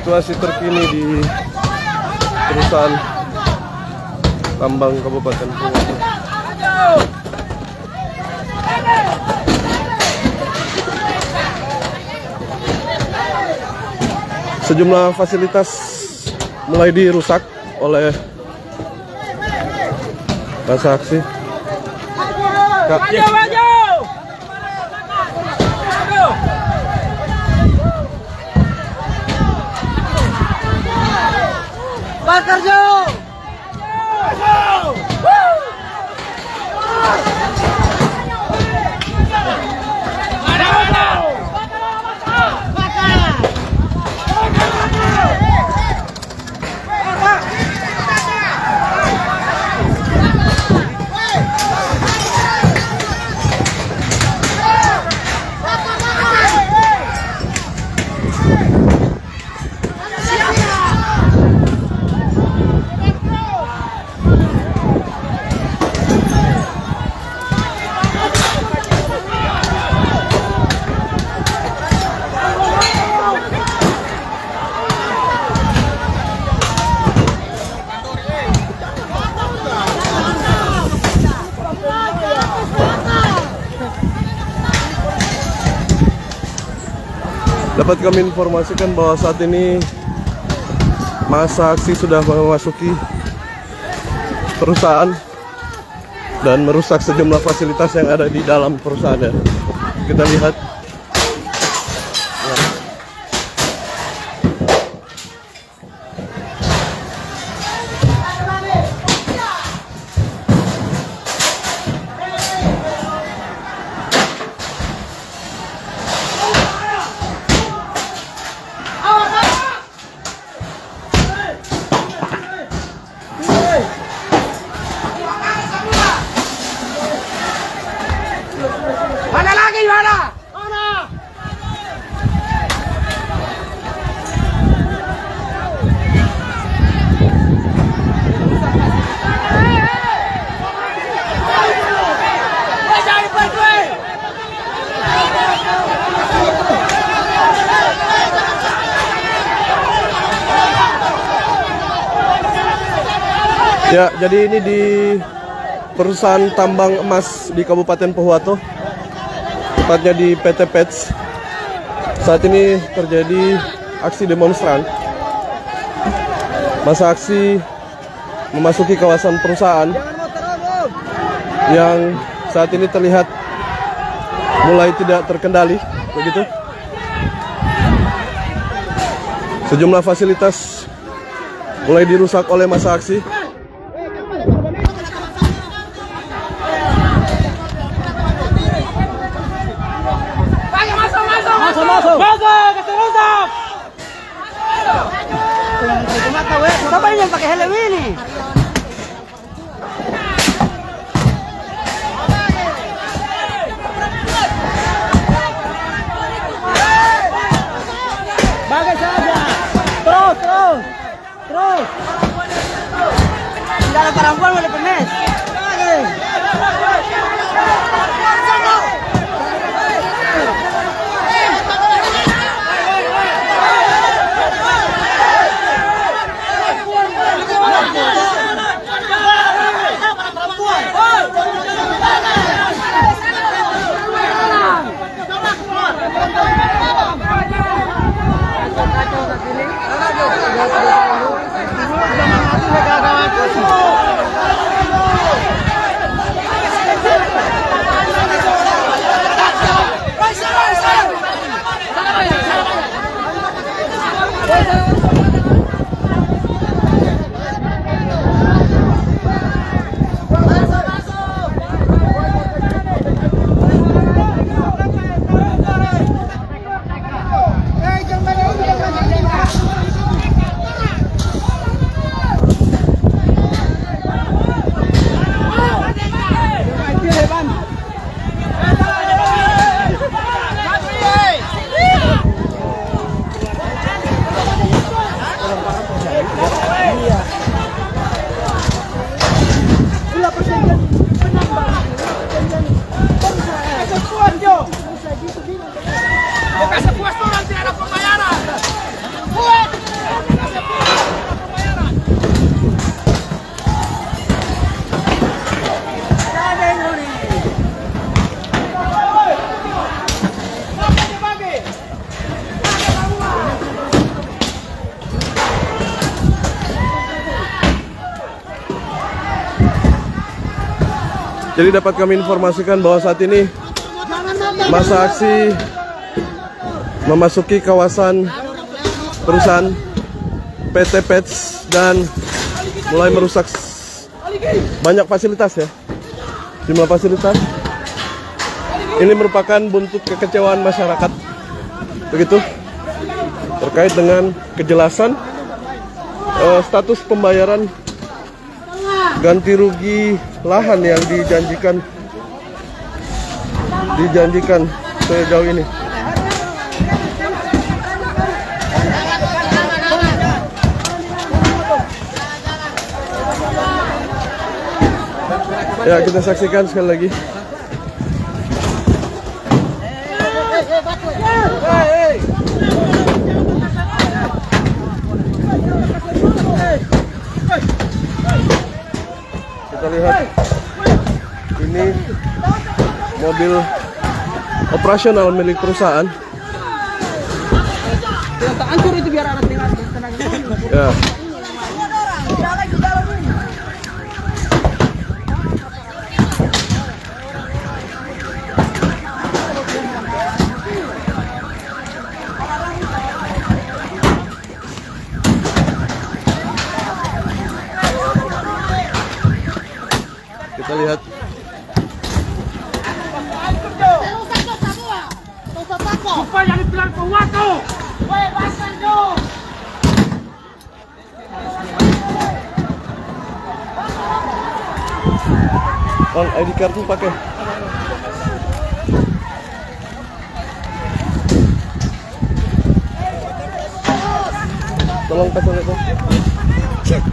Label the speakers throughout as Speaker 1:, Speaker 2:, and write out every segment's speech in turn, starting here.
Speaker 1: situasi terkini di perusahaan tambang Kabupaten Purwakarta. Sejumlah fasilitas mulai dirusak oleh massa aksi.
Speaker 2: Bakar Jo!
Speaker 1: Dapat kami informasikan bahwa saat ini massa aksi sudah memasuki perusahaan dan merusak sejumlah fasilitas yang ada di dalam perusahaan. Kita lihat.
Speaker 2: Mana lagi mana? Mana?
Speaker 1: Ya, jadi ini di perusahaan tambang emas di Kabupaten Pohuwato, tepatnya di PT PETS. Saat ini terjadi aksi demonstran. Masa aksi memasuki kawasan perusahaan yang saat ini terlihat mulai tidak terkendali, begitu. Sejumlah fasilitas mulai dirusak oleh masa aksi.
Speaker 2: Masuk, kasih rusak. Siapa ini yang pakai helm ini? Bagai saja. Terus. Tidak ada perempuan boleh pemes. Bukan sepuas tuh nanti ada pembayaran.
Speaker 1: Jadi dapat kami informasikan bahwa saat ini masa aksi memasuki kawasan perusahaan PT Pets dan mulai merusak banyak fasilitas ya. Jumlah fasilitas. Ini merupakan buntut kekecewaan masyarakat. Begitu. Terkait dengan kejelasan status pembayaran ganti rugi lahan yang dijanjikan sejauh ini. Ya, kita saksikan sekali lagi. Kita lihat ini mobil operasional milik perusahaan.
Speaker 2: Hancur itu biar anak tenaga.
Speaker 1: Ya. Kita lihat. Bang, ID card pakai. Tolong pasang itu. Cek.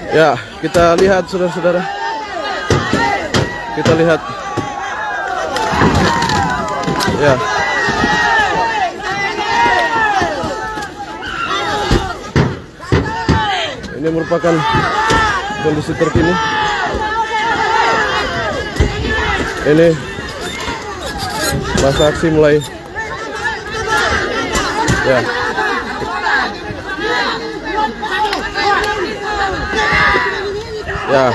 Speaker 1: Ya, kita lihat saudara-saudara. Kita lihat. Ya. Ini merupakan kondisi terkini. Ini masa aksi mulai. Ya. Ya,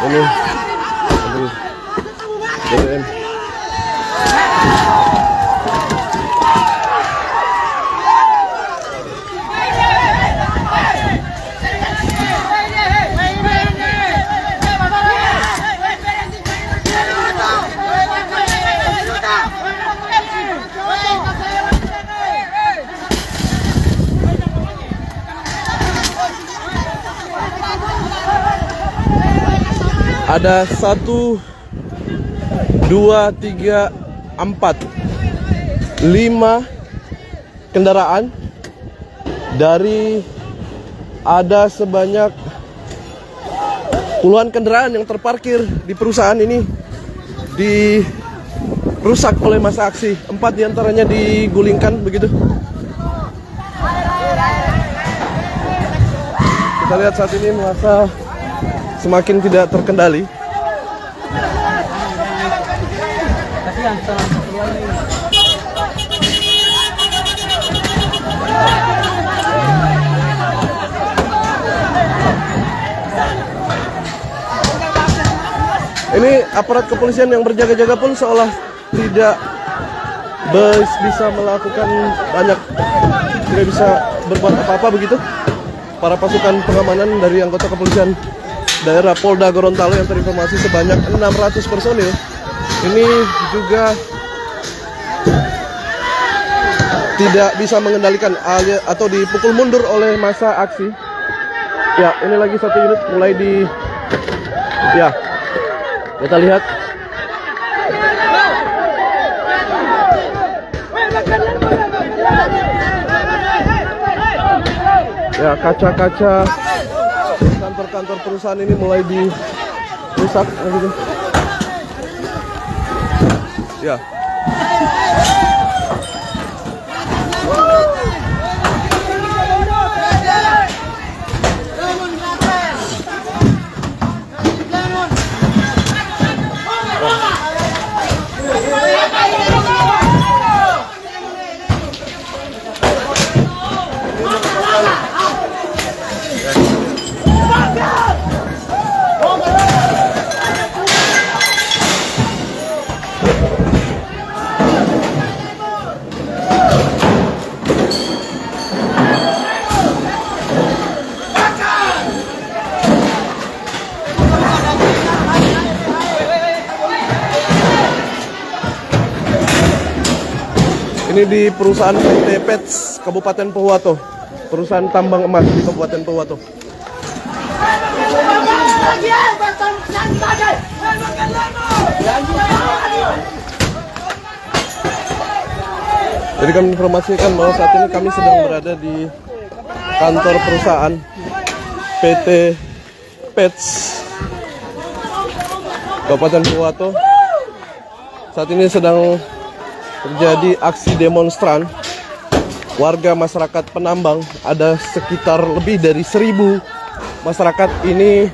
Speaker 1: ini BBM. Ada 1, 2, 3, 4, 5 kendaraan dari ada sebanyak puluhan kendaraan yang terparkir di perusahaan ini dirusak oleh massa aksi. 4 diantaranya digulingkan begitu. Kita lihat saat ini massa semakin tidak terkendali. Ini aparat kepolisian yang berjaga-jaga pun seolah tidak bisa melakukan banyak, tidak bisa berbuat apa-apa begitu. Para pasukan pengamanan dari anggota kepolisian daerah Polda Gorontalo yang terinformasi sebanyak 600 personil ini juga tidak bisa mengendalikan atau dipukul mundur oleh massa aksi. Ya, ini lagi satu unit mulai di. Ya, kita lihat. Ya, kaca-kaca kantor-kantor perusahaan ini mulai dirusak gitu. Ya. Ini di perusahaan PT Pets Kabupaten Pohuwato, perusahaan tambang emas di Kabupaten Pohuwato. Jadi kami informasikan bahwa saat ini kami sedang berada di kantor perusahaan PT Pets Kabupaten Pohuwato. Saat ini sedang terjadi aksi demonstran warga masyarakat penambang. Ada sekitar lebih dari 1.000 masyarakat ini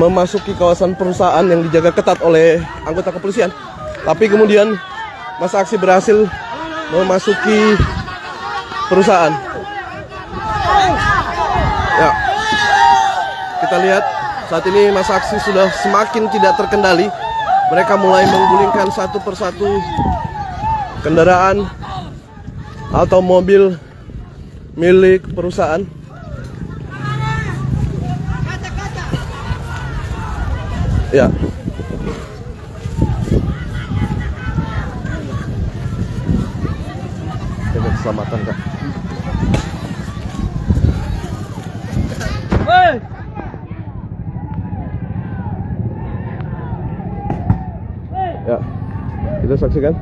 Speaker 1: memasuki kawasan perusahaan yang dijaga ketat oleh anggota kepolisian. Tapi kemudian masa aksi berhasil memasuki perusahaan. Ya, kita lihat saat ini masa aksi sudah semakin tidak terkendali. Mereka mulai menggulingkan satu persatu kendaraan atau mobil milik perusahaan. Ya. Jaga keselamatan, Kak. Ya, kita saksikan.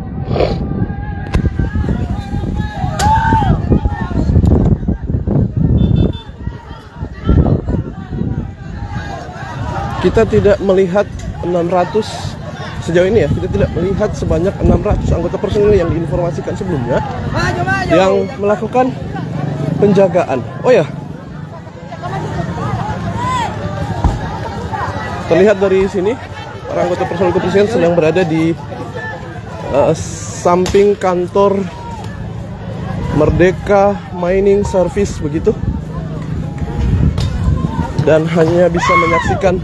Speaker 1: Kita tidak melihat 600 sejauh ini ya. Kita tidak melihat sebanyak 600 anggota personil yang diinformasikan sebelumnya yang melakukan penjagaan. Oh ya, terlihat dari sini para anggota personil kepolisian sedang berada di samping kantor Merdeka Mining Service begitu, dan hanya bisa menyaksikan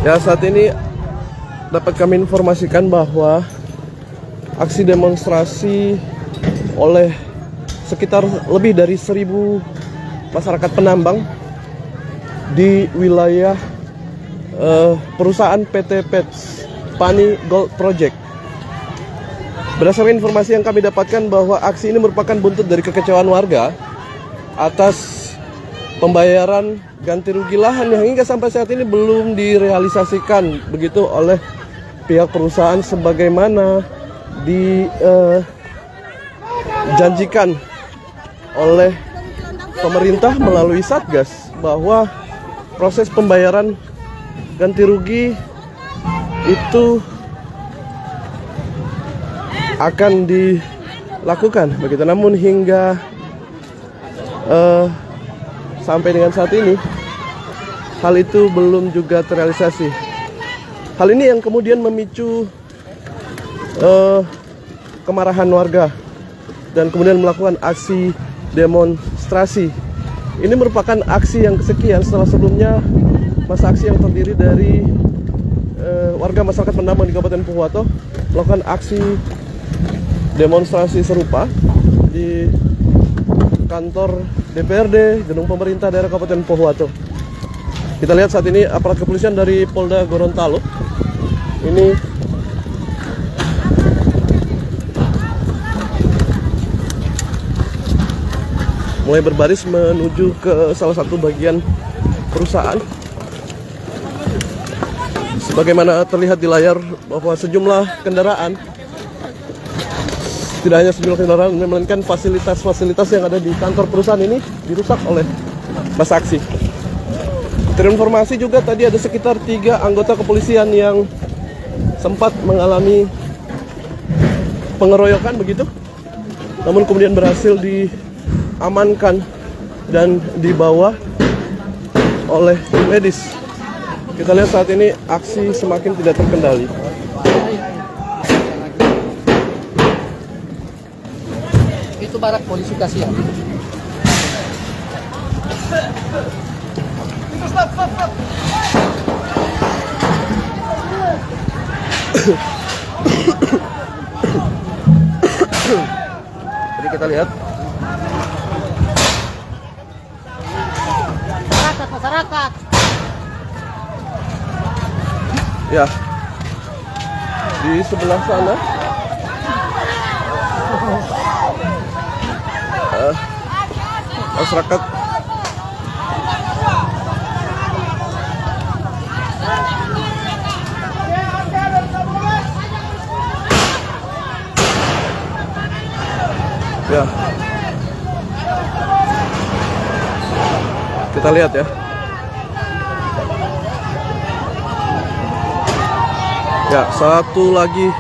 Speaker 1: ya. Saat ini dapat kami informasikan bahwa aksi demonstrasi oleh sekitar lebih dari 1.000 masyarakat penambang di wilayah perusahaan PT Pets Pani Gold Project. Berdasarkan informasi yang kami dapatkan bahwa aksi ini merupakan buntut dari kekecewaan warga atas pembayaran ganti rugi lahan yang hingga sampai saat ini belum direalisasikan begitu oleh pihak perusahaan sebagaimana dijanjikan oleh pemerintah melalui Satgas, bahwa proses pembayaran ganti rugi itu akan dilakukan begitu. Namun hingga sampai dengan saat ini hal itu belum juga terrealisasi. Hal ini yang kemudian memicu kemarahan warga dan kemudian melakukan aksi demonstrasi. Ini merupakan aksi yang kesekian setelah sebelumnya masa aksi yang terdiri dari warga masyarakat Penambang di Kabupaten Pohuwato melakukan aksi demonstrasi serupa di kantor DPRD Gedung Pemerintah Daerah Kabupaten Pohuwato. Kita lihat saat ini aparat kepolisian dari Polda Gorontalo ini mulai berbaris menuju ke salah satu bagian perusahaan. Sebagaimana terlihat di layar bahwa sejumlah kendaraan, tidak hanya sejumlah kendaraan, melainkan fasilitas-fasilitas yang ada di kantor perusahaan ini dirusak oleh massa aksi. Terinformasi juga tadi ada sekitar 3 anggota kepolisian yang sempat mengalami pengeroyokan begitu, namun kemudian berhasil diamankan dan dibawa oleh tim medis. Kita lihat saat ini aksi semakin tidak terkendali.
Speaker 2: Itu barak polisi kasihan.
Speaker 1: Jadi kita lihat
Speaker 2: Masyarakat.
Speaker 1: ya di sebelah sana masyarakat ya, kita lihat ya. Ya, satu lagi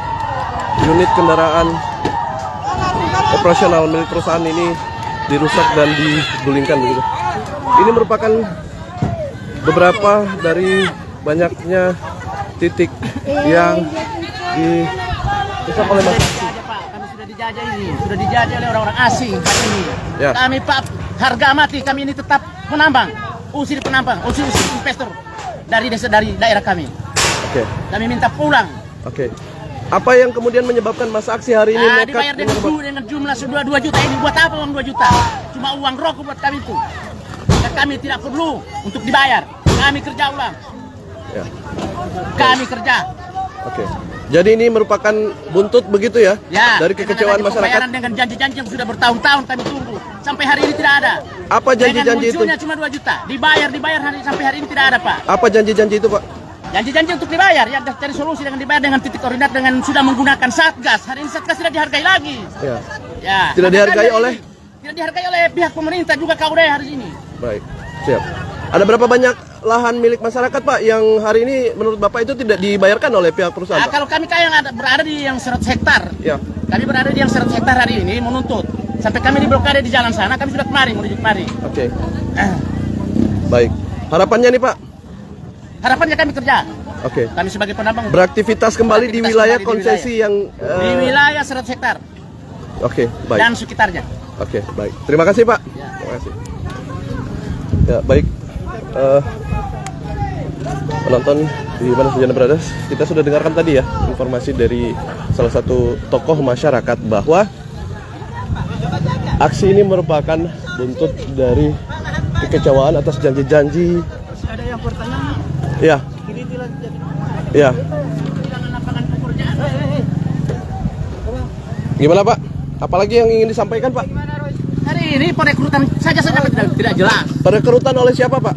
Speaker 1: unit kendaraan operasional milik perusahaan ini dirusak dan digulingkan begitu. Ini merupakan beberapa dari banyaknya titik yang dirusak oleh masyarakat.
Speaker 2: Kami sudah dijajah ini, sudah dijajah oleh orang-orang asing hari ini.
Speaker 1: Ya.
Speaker 2: Kami Pak, harga mati kami ini tetap penambang, usir investor dari daerah kami.
Speaker 1: Oke.
Speaker 2: Kami minta pulang.
Speaker 1: Oke. Apa yang kemudian menyebabkan masa aksi hari ini nekat
Speaker 2: Dibayar dengan jumlah 2 juta ini. Buat apa uang 2 juta? Cuma uang rokok buat kami itu. Dan kami tidak perlu untuk dibayar. Kami kerja ulang.
Speaker 1: Ya.
Speaker 2: Kami kerja.
Speaker 1: Oke. Jadi ini merupakan buntut begitu ya?
Speaker 2: Ya.
Speaker 1: Dari kekecewaan masyarakat.
Speaker 2: Pembayaran dengan janji-janji yang sudah bertahun-tahun kami tunggu. Sampai hari ini tidak ada.
Speaker 1: Apa janji-janji itu?
Speaker 2: Dengan munculnya cuma 2 juta. Dibayar sampai hari ini tidak ada, Pak.
Speaker 1: Apa janji-janji itu, Pak?
Speaker 2: Janji-janji untuk dibayar, ya cari solusi dengan dibayar dengan titik koordinat dengan sudah menggunakan Satgas. Hari ini Satgas tidak dihargai lagi.
Speaker 1: Ya.
Speaker 2: Ya.
Speaker 1: Tidak dihargai oleh?
Speaker 2: Tidak dihargai oleh pihak pemerintah juga KUD hari ini.
Speaker 1: Baik, siap. Ada berapa banyak lahan milik masyarakat, Pak, yang hari ini menurut Bapak itu tidak dibayarkan oleh pihak perusahaan, Pak?
Speaker 2: Kalau kami berada di yang 100 hektar.
Speaker 1: Ya.
Speaker 2: Kami berada di yang 100 hektar hari ini menuntut. Sampai kami diblokade di jalan sana, kami sudah kemari menuju kemari.
Speaker 1: Oke. Baik. Harapannya nih, Pak?
Speaker 2: Harapannya kami kerja.
Speaker 1: Oke.
Speaker 2: Kami sebagai penambang
Speaker 1: beraktivitas kembali di wilayah konsesi yang
Speaker 2: di wilayah 100 hektar.
Speaker 1: Oke, baik.
Speaker 2: Dan sekitarnya.
Speaker 1: Oke, baik. Terima kasih, Pak.
Speaker 2: Ya.
Speaker 1: Terima kasih. Ya, baik. Penonton di mana saja Anda berada, kita sudah dengarkan tadi ya informasi dari salah satu tokoh masyarakat bahwa aksi ini merupakan buntut dari kekecewaan atas janji-janji.
Speaker 2: Ada yang bertanya.
Speaker 1: Ya. Ya. Gimana, Pak? Apalagi yang ingin disampaikan, Pak?
Speaker 2: Hari ini perekrutan saja tidak jelas.
Speaker 1: Perekrutan oleh siapa, Pak?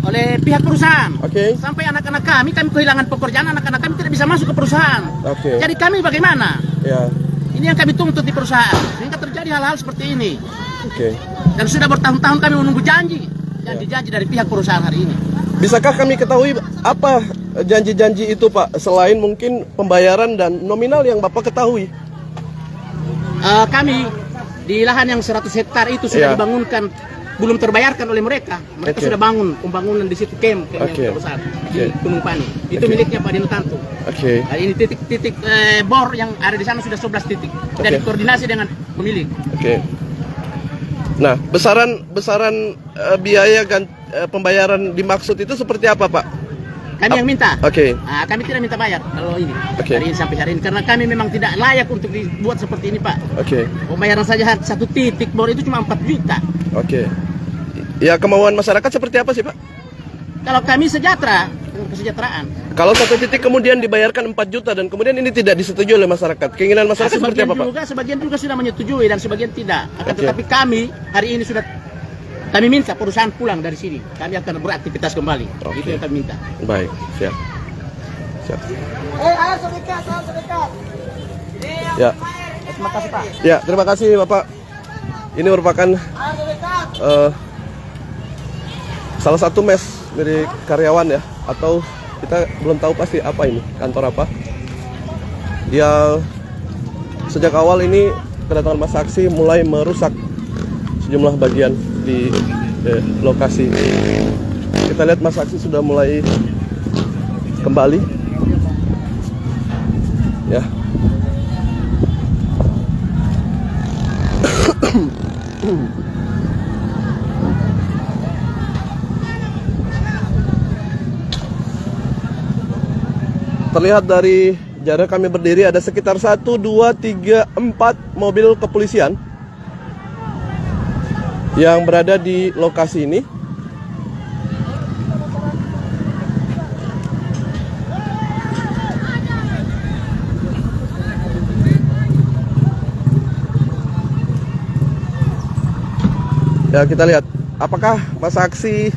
Speaker 2: Oleh pihak perusahaan.
Speaker 1: Oke.
Speaker 2: Sampai anak-anak kami kehilangan pekerjaan, anak-anak kami tidak bisa masuk ke perusahaan.
Speaker 1: Oke.
Speaker 2: Jadi kami bagaimana?
Speaker 1: Ya.
Speaker 2: Ini yang kami tuntut di perusahaan. Sehingga terjadi hal-hal seperti ini.
Speaker 1: Oke.
Speaker 2: Dan sudah bertahun-tahun kami menunggu janji dari pihak perusahaan hari ini.
Speaker 1: Bisakah kami ketahui apa janji-janji itu, Pak? Selain mungkin pembayaran dan nominal yang Bapak ketahui.
Speaker 2: Kami di lahan yang 100 hektar itu sudah dibangunkan, belum terbayarkan oleh mereka. Mereka sudah bangun pembangunan di situ camp yang besar di Gunung Pani. Itu miliknya Pak Dino Tanto.
Speaker 1: Oke.
Speaker 2: Nah, ini titik bor yang ada di sana sudah 11 titik. Dan koordinasi dengan pemilik.
Speaker 1: Oke. Nah, besaran biaya pembayaran dimaksud itu seperti apa, Pak?
Speaker 2: Kami yang minta.
Speaker 1: Oke.
Speaker 2: Nah, kami tidak minta bayar kalau ini.
Speaker 1: Oke.
Speaker 2: Hari ini sampai hari ini karena kami memang tidak layak untuk dibuat seperti ini, Pak.
Speaker 1: Oke.
Speaker 2: Pembayaran saja satu titik bor itu cuma 4 juta.
Speaker 1: Oke. Ya, kemauan masyarakat seperti apa sih, Pak?
Speaker 2: Kalau kami sejahtera, kesejahteraan.
Speaker 1: Kalau satu titik kemudian dibayarkan 4 juta dan kemudian ini tidak disetujui oleh masyarakat, keinginan masyarakat seperti apa, Pak?
Speaker 2: Sebagian juga sudah menyetujui dan sebagian tidak. Akan
Speaker 1: Oke.
Speaker 2: tetapi kami hari ini sudah kami minta perusahaan pulang dari sini. Kami akan beraktivitas kembali.
Speaker 1: Oke.
Speaker 2: Itu yang kami minta.
Speaker 1: Baik, siap. Siap.
Speaker 3: Ayo sedekat.
Speaker 1: Ya.
Speaker 2: Terima kasih, Pak.
Speaker 1: Ya, terima kasih Bapak. Ini merupakan salah satu mes dari karyawan ya, atau kita belum tahu pasti apa ini, kantor apa. Dia sejak awal ini kedatangan masa aksi mulai merusak sejumlah bagian di lokasi. Kita lihat masa aksi sudah mulai kembali. Ya. Terlihat dari jarak kami berdiri ada sekitar 1, 2, 3, 4 mobil kepolisian yang berada di lokasi ini. Ya, kita lihat apakah masa aksi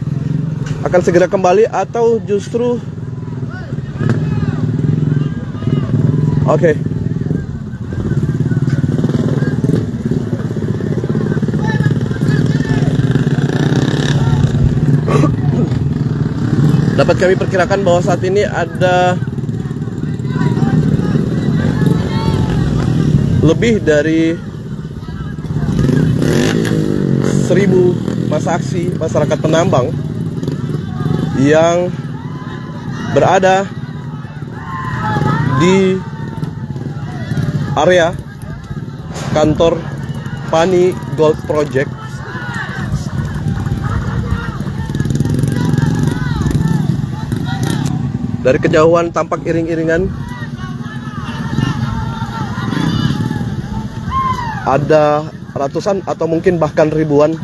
Speaker 1: akan segera kembali atau justru oke. Dapat kami perkirakan bahwa saat ini ada lebih dari 1.000 masa aksi masyarakat penambang yang berada di area kantor Pani Gold Project. Dari kejauhan tampak iring-iringan ada ratusan atau mungkin bahkan ribuan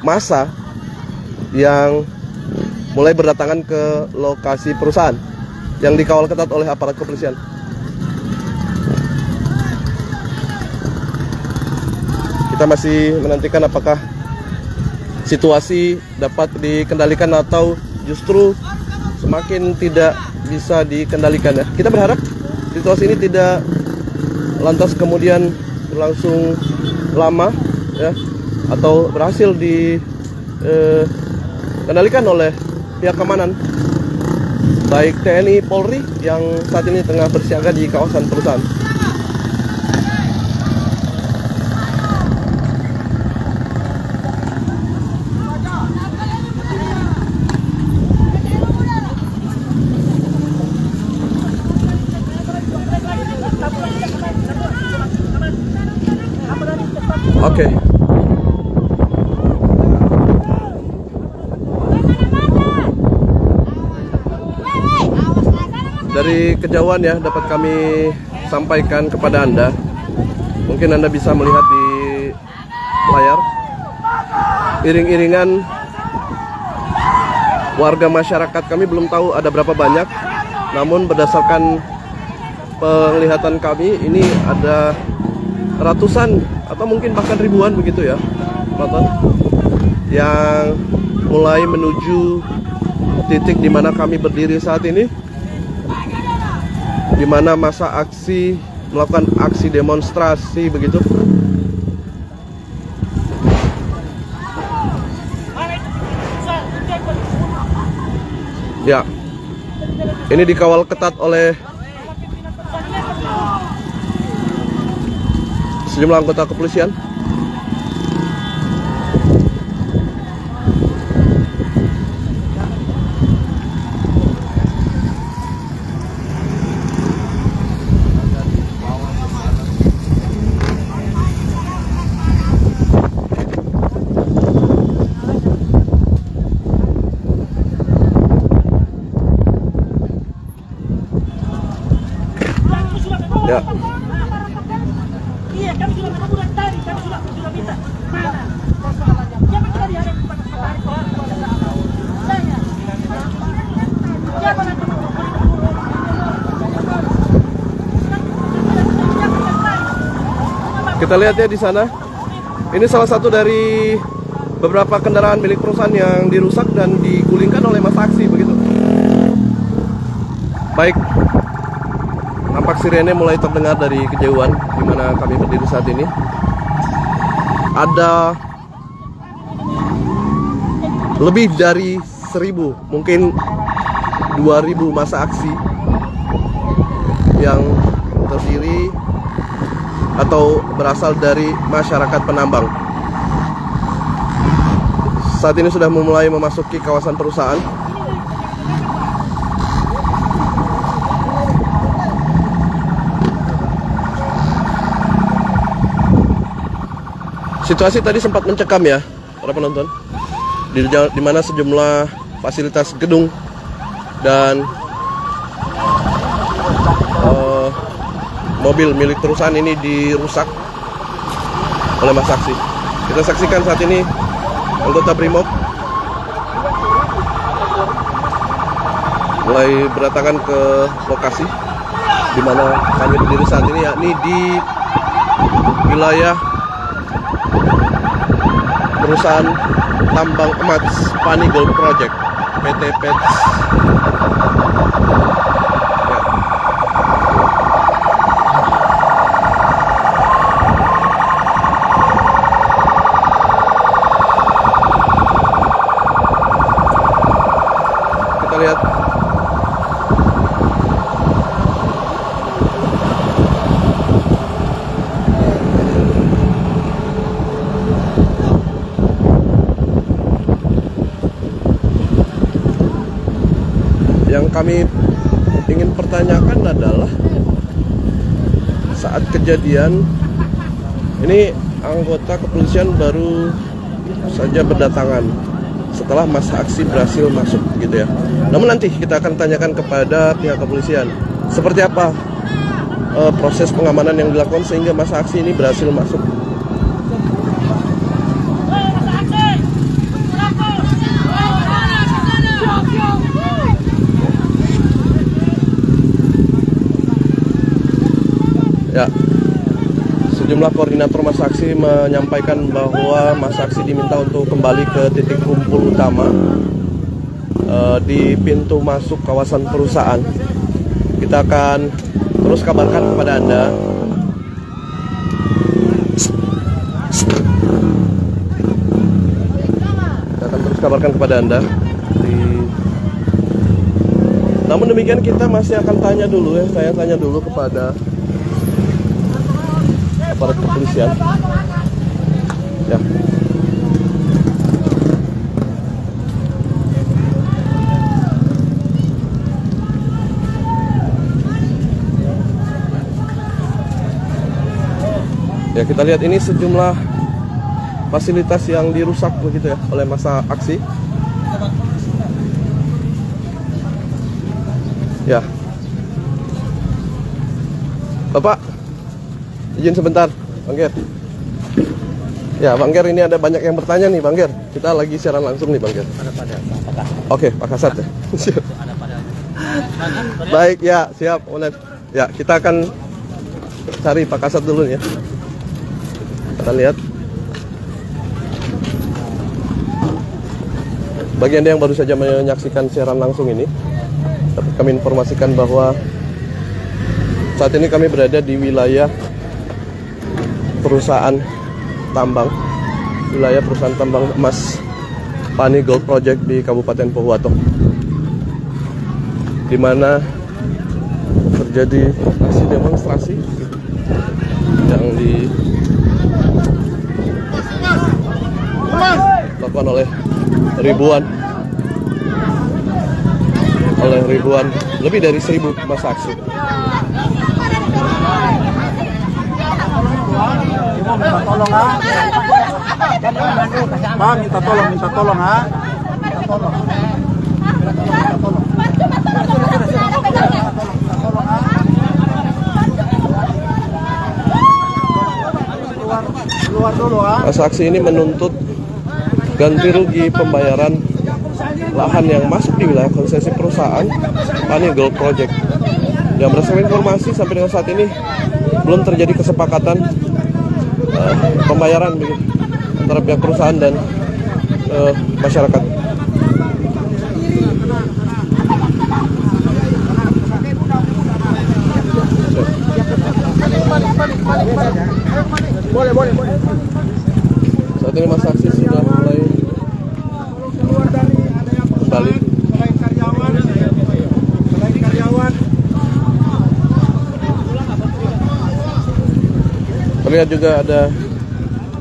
Speaker 1: massa yang mulai berdatangan ke lokasi perusahaan yang dikawal ketat oleh aparat kepolisian. Kita masih menantikan apakah situasi dapat dikendalikan atau justru semakin tidak bisa dikendalikan ya. Kita berharap situasi ini tidak lantas kemudian berlangsung lama ya, atau berhasil dikendalikan oleh pihak keamanan baik TNI Polri yang saat ini tengah bersiaga di kawasan perusahaan. Oke. Dari kejauhan ya dapat kami sampaikan kepada Anda. Mungkin Anda bisa melihat di layar iring-iringan warga masyarakat. Kami belum tahu ada berapa banyak, namun berdasarkan penglihatan kami ini ada ratusan atau mungkin bahkan ribuan begitu ya, Bapak, yang mulai menuju titik di mana kami berdiri saat ini, di mana masa aksi melakukan aksi demonstrasi begitu. Ya, ini dikawal ketat oleh sejumlah anggota kepolisian.
Speaker 4: Kami sudah menunggu tadi, kami sudah minta. Mana persoalannya? Siapa kita dihadapi pada matahari saya? Siapa nanti?
Speaker 1: Kita lihat ya di sana. Ini salah satu dari beberapa kendaraan milik perusahaan yang dirusak dan digulingkan oleh masa aksi begitu. Baik. Nampak sirene mulai terdengar dari kejauhan di mana kami berdiri saat ini. Ada lebih dari 1.000, mungkin 2.000 masa aksi yang terdiri atau berasal dari masyarakat penambang. Saat ini sudah memulai memasuki kawasan perusahaan. Situasi tadi sempat mencekam ya, para penonton. Di mana sejumlah fasilitas gedung dan mobil milik perusahaan ini dirusak oleh massa aksi. Kita saksikan saat ini anggota Brimob mulai berdatangan ke lokasi di mana kami berdiri saat ini, yakni di wilayah perusahaan tambang emas Pani Gold Project PT PETS. Kita lihat yang kami ingin pertanyakan adalah saat kejadian ini anggota kepolisian baru saja berdatangan setelah massa aksi berhasil masuk gitu ya. Namun nanti kita akan tanyakan kepada pihak kepolisian seperti apa proses pengamanan yang dilakukan sehingga massa aksi ini berhasil masuk. Ya, sejumlah koordinator massa aksi menyampaikan bahwa massa aksi diminta untuk kembali ke titik kumpul utama di pintu masuk kawasan perusahaan. Kita akan terus kabarkan kepada Anda. Kita akan terus kabarkan kepada Anda. Namun demikian kita masih akan tanya dulu ya. Saya tanya dulu kepada aparat kepolisian. Ya. Ya, kita lihat ini sejumlah fasilitas yang dirusak begitu ya oleh massa aksi. Ya. Bapak, izin sebentar, Bang Ger. Ya, Bang Ger, ini ada banyak yang bertanya nih, Bang Ger. Kita lagi siaran langsung nih, Bang Ger. Oke, Pak Kasat ya. Baik, ya, siap. Ya, kita akan cari Pak Kasat dulu ya. Kita lihat. Bagi Anda yang baru saja menyaksikan siaran langsung ini, dapat kami informasikan bahwa saat ini kami berada di wilayah perusahaan tambang, wilayah perusahaan tambang emas Pani Gold Project di Kabupaten Pohuwato, di mana terjadi aksi demonstrasi yang dilakukan oleh ribuan, lebih dari 1.000 massa aksi.
Speaker 3: Minta tolong ha. Pak, minta tolong ha. Minta tolong. Keluar dulu ha.
Speaker 1: Masa aksi ini menuntut ganti rugi pembayaran lahan yang masuk di wilayah konsesi perusahaan Pani Gold Project. Yang berdasarkan informasi sampai dengan saat ini belum terjadi kesepakatan pembayaran begitu, antara pihak perusahaan dan masyarakat. Saat ini masa aksi sudah mulai kembali. Terlihat juga ada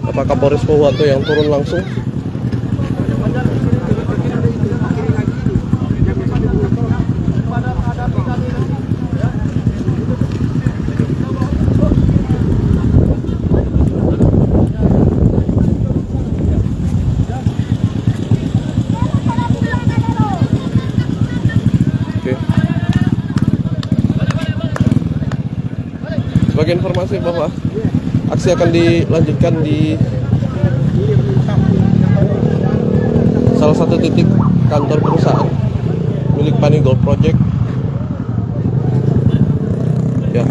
Speaker 1: Bapak Kapolres Pohuwato yang turun langsung. Sebagai informasi bahwa aksi akan dilanjutkan di salah satu titik kantor perusahaan milik Pani Gold Project. Ya.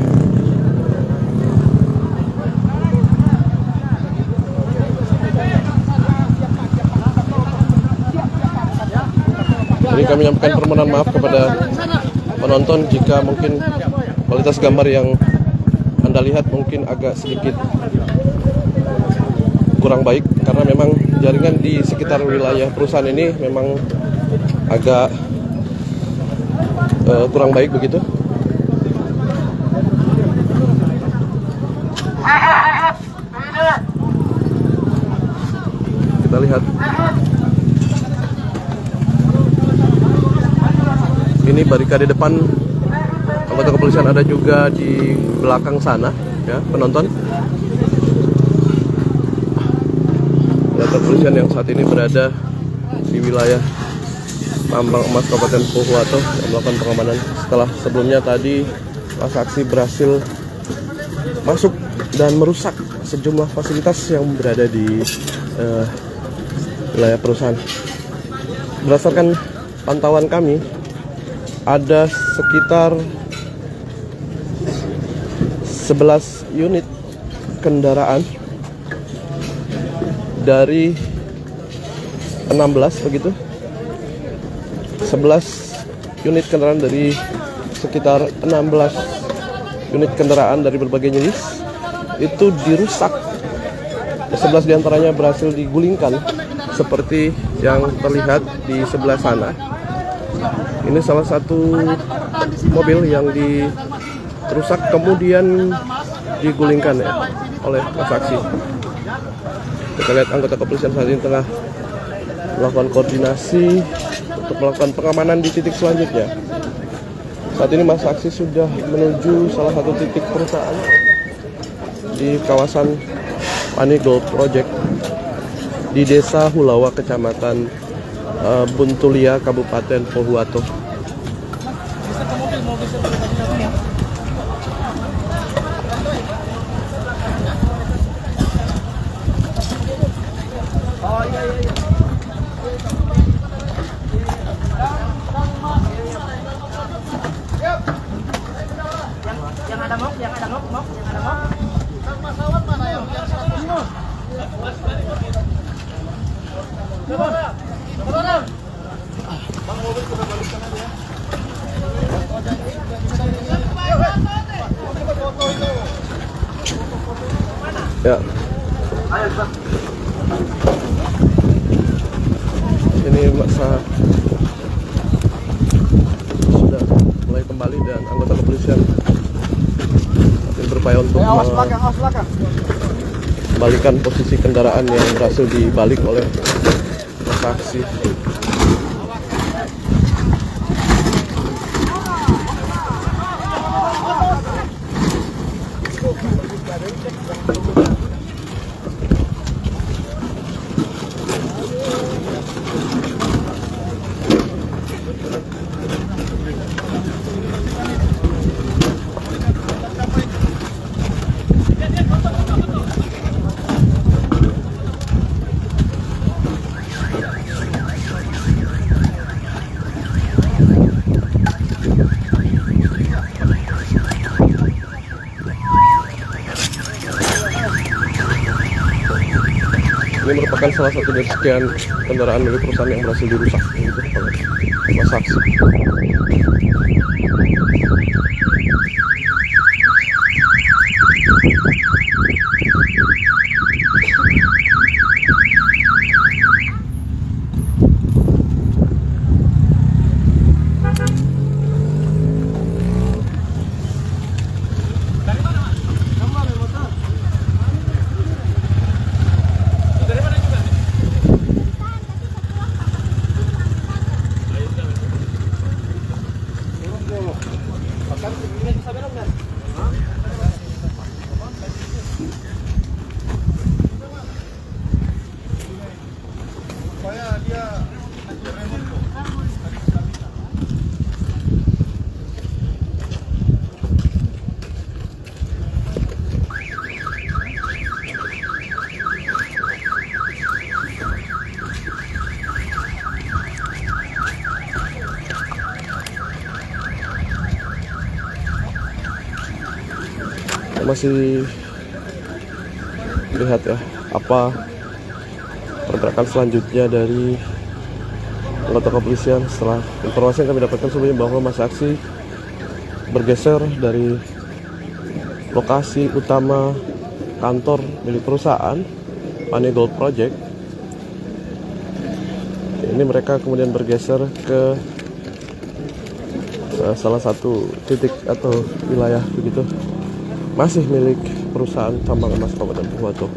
Speaker 1: Jadi kami menyampaikan permohonan maaf kepada penonton jika mungkin kualitas gambar yang Anda lihat mungkin agak sedikit kurang baik, karena memang jaringan di sekitar wilayah perusahaan ini memang agak kurang baik begitu. Kita lihat ini barikade depan anggota kepolisian, ada juga di belakang sana ya penonton. Anggota kepolisian yang saat ini berada di wilayah Tambang Emas Kabupaten Pohuwato yang melakukan pengamanan setelah sebelumnya tadi masa aksi berhasil masuk dan merusak sejumlah fasilitas yang berada di wilayah perusahaan. Berdasarkan pantauan kami, ada sekitar 11 unit kendaraan dari 16 begitu. 11 unit kendaraan dari sekitar 16 unit kendaraan dari berbagai jenis itu dirusak. 11 diantaranya berhasil digulingkan seperti yang terlihat di sebelah sana. Ini salah satu mobil yang dirusak kemudian digulingkan ya oleh masa aksi. Kita lihat anggota kepolisian saat ini tengah melakukan koordinasi untuk melakukan pengamanan di titik selanjutnya. Saat ini masa aksi sudah menuju salah satu titik perusahaan di kawasan Pani Gold Project di Desa Hulawa, Kecamatan Buntulia, Kabupaten Pohuwato. Ya. Ini masa sudah mulai kembali dan anggota kepolisian berupaya untuk membalikan posisi kendaraan yang berhasil dibalik oleh masa aksi. Ini merupakan salah satu dari sekian kendaraan milik perusahaan yang berhasil dirusak gitu oleh Mas Saksi. Masih lihat ya apa pergerakan selanjutnya dari anggota kepolisian setelah informasi yang kami dapatkan sebelumnya bahwa masa aksi bergeser dari lokasi utama kantor milik perusahaan Pane Gold Project. Ini mereka kemudian bergeser ke salah satu titik atau wilayah begitu masih milik perusahaan tambang emas Kabupaten Pohuwato.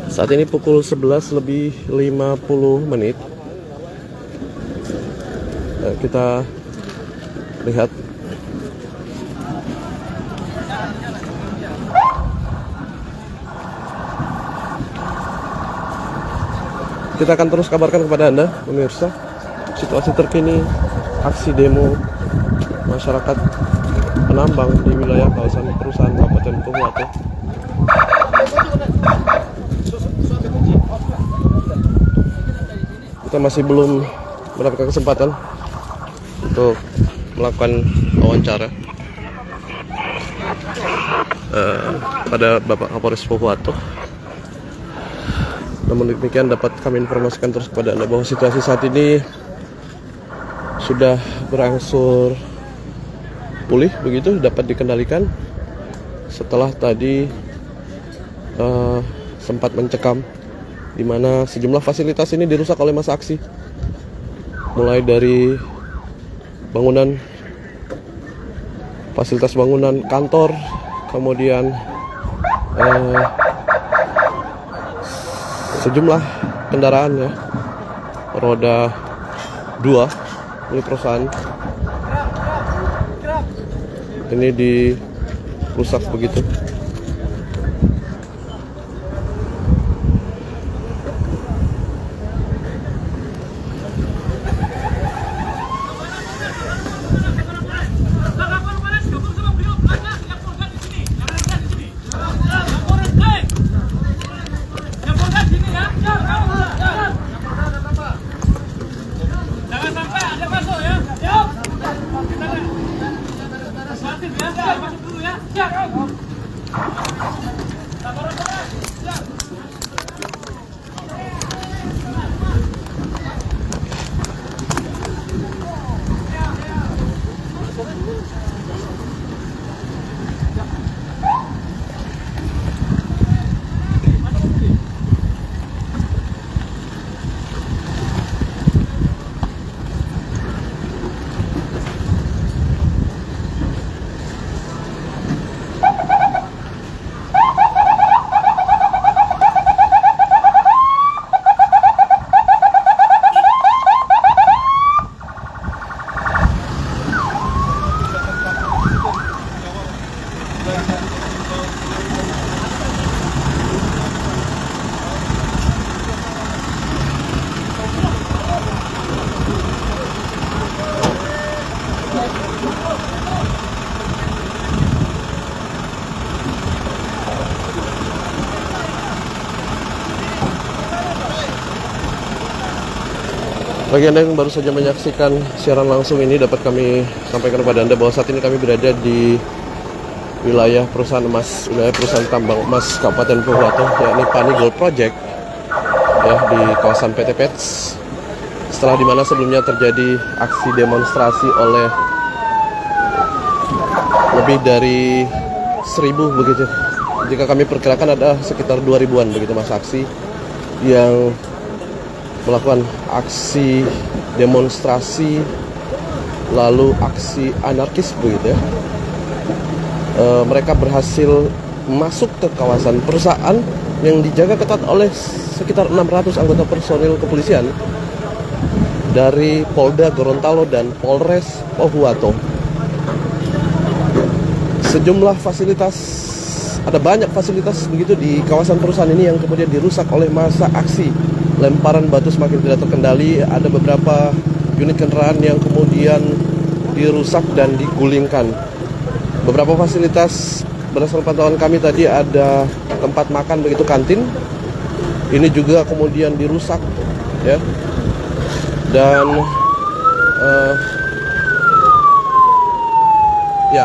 Speaker 1: Saat ini pukul 11:50. Kita lihat kita akan terus kabarkan kepada Anda pemirsa situasi terkini aksi demo masyarakat penambang di wilayah kawasan perusahaan Kabupaten Pohuwato. Kita masih belum mendapatkan kesempatan untuk melakukan wawancara pada Bapak Kapolres Pohuwato. Namun demikian dapat kami informasikan terus kepada Anda bahwa situasi saat ini sudah berangsur pulih begitu, dapat dikendalikan setelah tadi sempat mencekam di mana sejumlah fasilitas ini dirusak oleh massa aksi, mulai dari bangunan, fasilitas bangunan kantor, kemudian sejumlah kendaraan ya, roda 2 milik perusahaan ini dirusak begitu. Bagi Anda yang baru saja menyaksikan siaran langsung ini, dapat kami sampaikan kepada Anda bahwa saat ini kami berada di wilayah perusahaan tambang emas Kabupaten Pohuwato, yakni Pani Gold Project ya, di kawasan PT Pets. Setelah dimana sebelumnya terjadi aksi demonstrasi oleh lebih dari 1.000 begitu. Jika kami perkirakan ada sekitar 2.000-an begitu masa aksi yang melakukan aksi demonstrasi lalu aksi anarkis begitu ya. Mereka berhasil masuk ke kawasan perusahaan yang dijaga ketat oleh sekitar 600 anggota personil kepolisian dari Polda Gorontalo dan Polres Pohuwato. Sejumlah fasilitas, ada banyak fasilitas begitu di kawasan perusahaan ini yang kemudian dirusak oleh masa aksi. Lemparan batu semakin tidak terkendali, ada beberapa unit kendaraan yang kemudian dirusak dan digulingkan. Beberapa fasilitas berdasarkan pantauan kami tadi ada tempat makan begitu, kantin. Ini juga kemudian dirusak ya. Dan ya,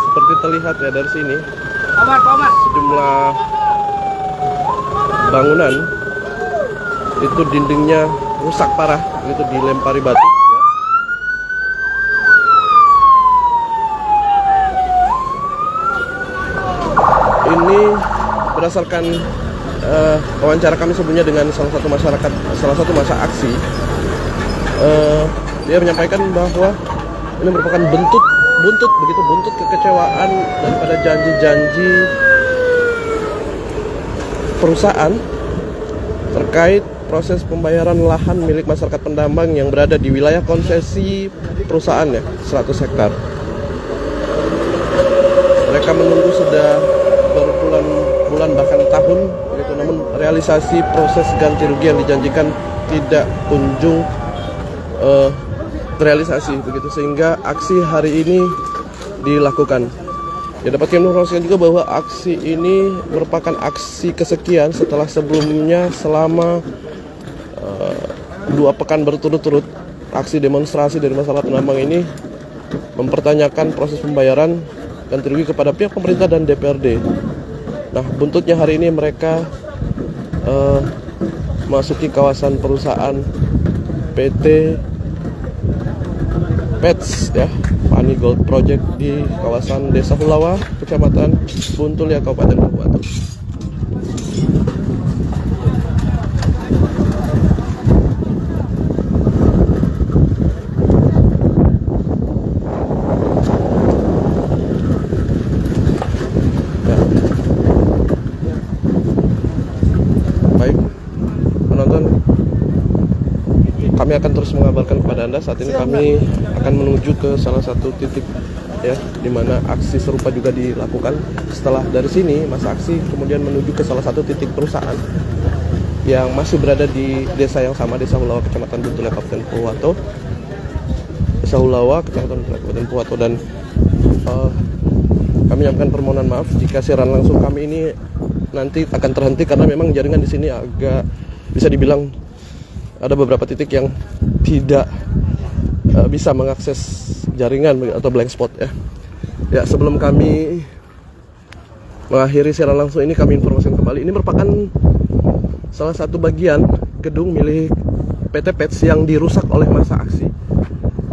Speaker 1: seperti terlihat ya dari sini sejumlah bangunan itu dindingnya rusak parah, itu dilempari batu ya. Ini berdasarkan wawancara kami sebelumnya dengan salah satu masa aksi. Dia menyampaikan bahwa ini merupakan buntut kekecewaan daripada janji-janji perusahaan terkait proses pembayaran lahan milik masyarakat pendambang yang berada di wilayah konsesi perusahaannya 100 hektar. Mereka menunggu sudah berbulan bahkan tahun begitu, namun realisasi proses ganti rugi yang dijanjikan tidak kunjung terrealisasi begitu, sehingga aksi hari ini dilakukan. Ya, dapat kami informasikan juga bahwa aksi ini merupakan aksi kesekian setelah sebelumnya selama 2 pekan berturut-turut aksi demonstrasi dari masyarakat penambang ini mempertanyakan proses pembayaran ganti rugi kepada pihak pemerintah dan DPRD. Nah, buntutnya hari ini mereka masuki kawasan perusahaan PT Pets ya, Pani Gold Project di kawasan Desa Hulawa, Kecamatan Buntul ya, Kabupaten Pohuwato. Ya. Baik, penonton, kami akan terus mengabarkan kepada Anda. Saat ini kami akan menuju ke salah satu titik ya, di mana aksi serupa juga dilakukan. Setelah dari sini masa aksi kemudian menuju ke salah satu titik perusahaan yang masih berada di desa yang sama, Desa Hulawa, Kecamatan Buntul, Kabupaten Pohuwato. Desa Hulawa, Kecamatan Buntul, Kabupaten Pohuwato. Dan kami menyampaikan permohonan maaf jika siaran langsung kami ini nanti akan terhenti karena memang jaringan di sini agak bisa dibilang ada beberapa titik yang tidak bisa mengakses jaringan atau blank spot ya. Ya, sebelum kami mengakhiri siaran langsung ini, kami informasikan kembali, ini merupakan salah satu bagian gedung milik PT Pets yang dirusak oleh masa aksi.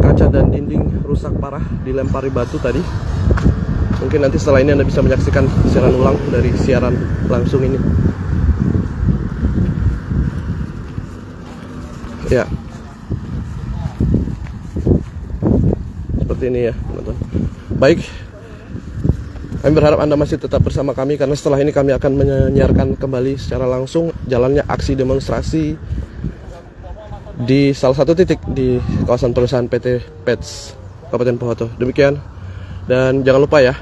Speaker 1: Kaca dan dinding rusak parah, dilempari batu tadi. Mungkin nanti setelah ini Anda bisa menyaksikan siaran ulang dari siaran langsung ini. Ya, seperti ini ya teman-teman. Baik, kami berharap Anda masih tetap bersama kami karena setelah ini kami akan menyiarkan kembali secara langsung jalannya aksi demonstrasi di salah satu titik di kawasan perusahaan PT Pets Kabupaten Pohuwato. Demikian, dan jangan lupa ya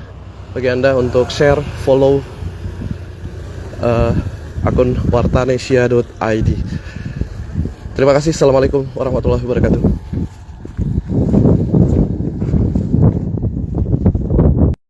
Speaker 1: bagi Anda untuk share, follow akun wartanesia.id. Terima kasih. Assalamualaikum warahmatullahi wabarakatuh.